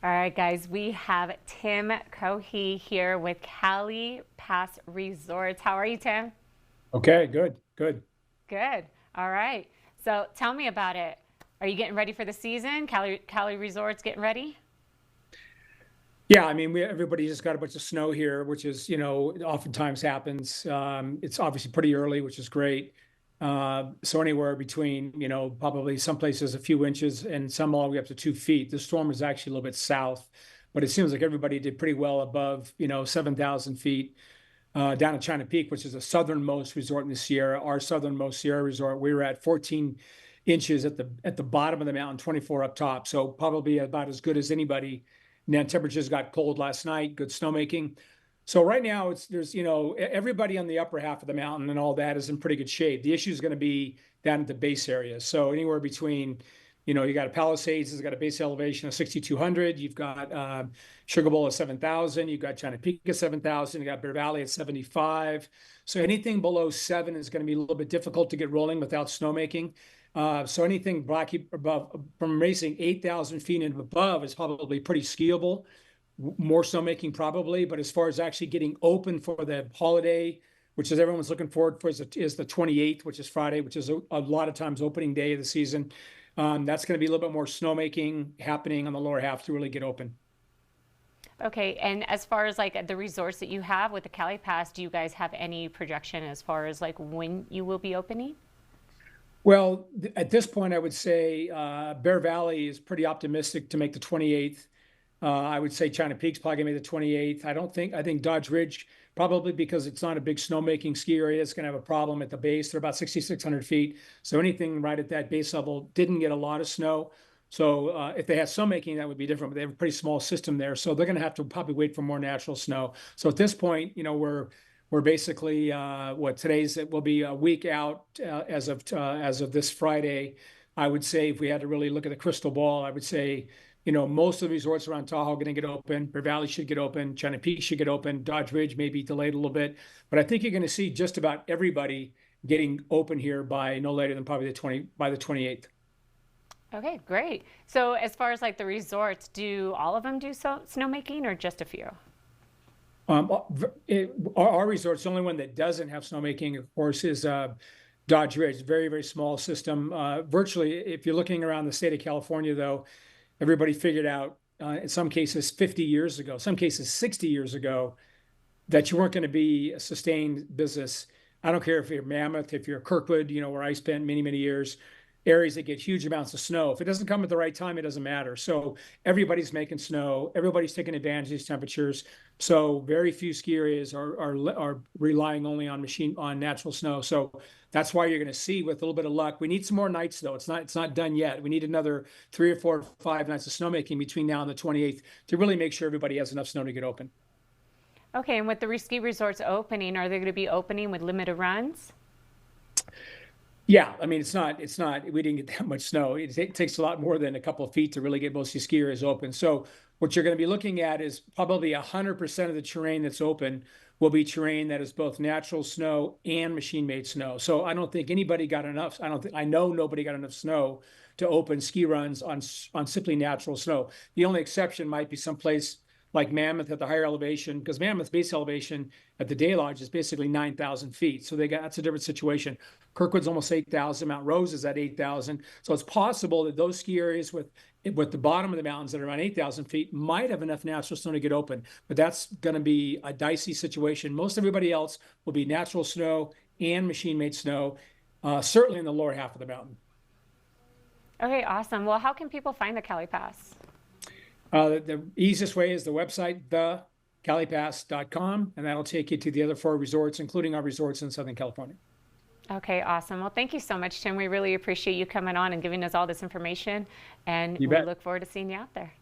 All right, guys, we have Tim Cohee here with CaliPass Resorts. How are you, Tim? Okay, good, good. Good. All right. So tell me about it. Are you getting ready for the season? Cali Resorts getting ready? Yeah, I mean, everybody just got a bunch of snow here, which is, oftentimes happens. It's obviously pretty early, which is great. So anywhere between, probably some places a few inches and some all the way up to 2 feet. The storm is actually a little bit south, but it seems like everybody did pretty well above, 7,000 feet. Down at China Peak, which is the southernmost resort in the Sierra, our southernmost Sierra resort. We were at 14 inches at the bottom of the mountain, 24 up top. So probably about as good as anybody. Now temperatures got cold last night, good snowmaking. So right now there's everybody on the upper half of the mountain and all that is in pretty good shape. The issue is going to be down at the base area. So anywhere between you got a Palisades has got a base elevation of 6,200. You've got Sugar Bowl at 7,000. You've got China Peak at 7,000. You got Bear Valley at 75. So anything below 7 is going to be a little bit difficult to get rolling without snowmaking. So anything Blackheap above from racing 8,000 feet and above is probably pretty skiable. More snowmaking probably, but as far as actually getting open for the holiday, which is everyone's looking forward for, is the 28th, which is Friday, which is a lot of times opening day of the season. That's going to be a little bit more snowmaking happening on the lower half to really get open. Okay, and as far as like the resorts that you have with the Cali Pass, do you guys have any projection as far as like when you will be opening? Well, at this point, I would say Bear Valley is pretty optimistic to make the 28th. I would say China Peak's probably gonna be the 28th. I think Dodge Ridge, probably because it's not a big snowmaking ski area, it's gonna have a problem at the base. They're about 6,600 feet. So anything right at that base level didn't get a lot of snow. So if they had snowmaking, that would be different, but they have a pretty small system there. So they're gonna have to probably wait for more natural snow. So at this point, we're basically what today's it will be a week out as of this Friday. I would say if we had to really look at the crystal ball, I would say most of the resorts around Tahoe are going to get open. Bear Valley should get open. China Peak should get open. Dodge Ridge may be delayed a little bit, but I think you're going to see just about everybody getting open here by no later than probably the 28th. Okay, great. So as far as like the resorts, do all of them do snowmaking or just a few? Our resort's the only one that doesn't have snowmaking, of course, is Dodge Ridge. Very, very small system. Virtually, if you're looking around the state of California, though, everybody figured out in some cases 50 years ago, some cases 60 years ago, that you weren't going to be a sustained business. I don't care if you're Mammoth, if you're Kirkwood, where I spent many, many years, areas that get huge amounts of snow. If it doesn't come at the right time, it doesn't matter. So everybody's making snow. Everybody's taking advantage of these temperatures. So very few ski areas are relying only on natural snow. So that's why you're going to see, with a little bit of luck, we need some more nights though. It's not done yet. We need another 3 or 4 or 5 nights of snowmaking between now and the 28th to really make sure everybody has enough snow to get open. Okay, and with the ski resorts opening, are they going to be opening with limited runs? Yeah, I mean, it's not, we didn't get that much snow. It takes a lot more than a couple of feet to really get most of these ski areas open. So what you're going to be looking at is probably 100% of the terrain that's open will be terrain that is both natural snow and machine-made snow. So I don't think anybody got enough. I know nobody got enough snow to open ski runs on simply natural snow. The only exception might be someplace like Mammoth at the higher elevation, because Mammoth's base elevation at the day lodge is basically 9,000 feet. So that's a different situation. Kirkwood's almost 8,000. Mount Rose is at 8,000. So it's possible that those ski areas with the bottom of the mountains that are around 8,000 feet might have enough natural snow to get open, but that's going to be a dicey situation. Most everybody else will be natural snow and machine-made snow, certainly in the lower half of the mountain. Okay, awesome. Well, how can people find the Cali Pass? The easiest way is the website, thecalipass.com, and that'll take you to the other 4 resorts, including our resorts in Southern California. Okay, awesome. Well, thank you so much, Tim. We really appreciate you coming on and giving us all this information, and You we bet. look forward to seeing you out there.